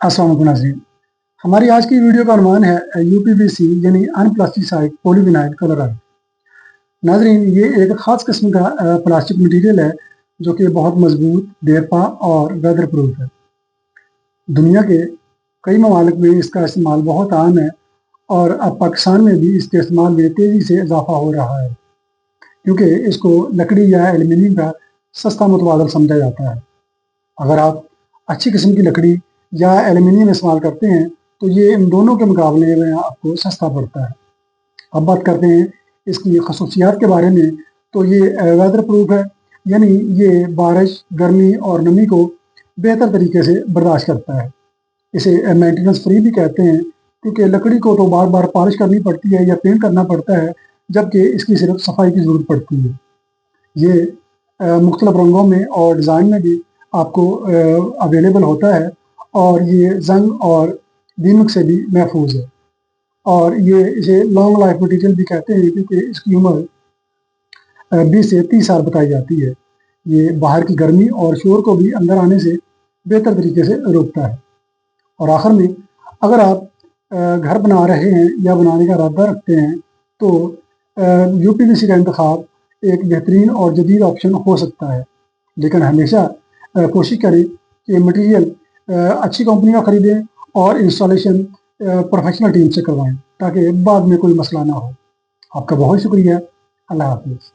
अस्सलाम वालेकुम नाज़रीन। हमारी आज की वीडियो का عنوان है यूपीवीसी यानी अनप्लास्टिसाइड पॉलीविनाइल कलर आयल। नाज़रीन, ये एक ख़ास किस्म का प्लास्टिक मटेरियल है जो कि बहुत मजबूत, देरपा और वेदर प्रूफ है। दुनिया के कई ममालिक में इसका इस्तेमाल बहुत आम है और अब पाकिस्तान में भी इसके इस्तेमाल में तेज़ी से इजाफा हो रहा है, क्योंकि इसको लकड़ी या एल्युमिनियम का सस्ता मुतबादल समझा जाता है। अगर आप अच्छी किस्म की लकड़ी या एल्युमिनियम इस्तेमाल करते हैं तो ये इन दोनों के मुकाबले में आपको सस्ता पड़ता है। अब बात करते हैं इसकी खसूसियात के बारे में। तो ये वेदर प्रूफ है, यानी ये बारिश, गर्मी और नमी को बेहतर तरीके से बर्दाश्त करता है। इसे मेंटेनेंस फ्री भी कहते हैं, क्योंकि लकड़ी को तो बार बार पॉलिश करनी पड़ती है या पेंट करना पड़ता है, जबकि इसकी सिर्फ सफाई की ज़रूरत पड़ती है। ये मुख्तलिफ रंगों में और डिज़ाइन में भी आपको अवेलेबल होता है और ये जंग और दीमक से भी महफूज है। और ये इसे लॉन्ग लाइफ मटीरियल भी कहते हैं, क्योंकि इसकी उम्र 20 से 30 साल बताई जाती है। ये बाहर की गर्मी और शोर को भी अंदर आने से बेहतर तरीके से रोकता है। और आखिर में, अगर आप घर बना रहे हैं या बनाने का इरादा रखते हैं तो यूपीवीसी का इंतखाब एक बेहतरीन और जदीद ऑप्शन हो सकता है। लेकिन हमेशा कोशिश करें कि मटेरियल अच्छी कंपनी का ख़रीदें और इंस्टॉलेशन प्रोफेशनल टीम से करवाएं, ताकि बाद में कोई मसला ना हो। आपका बहुत शुक्रिया। अल्लाह हाफिज़।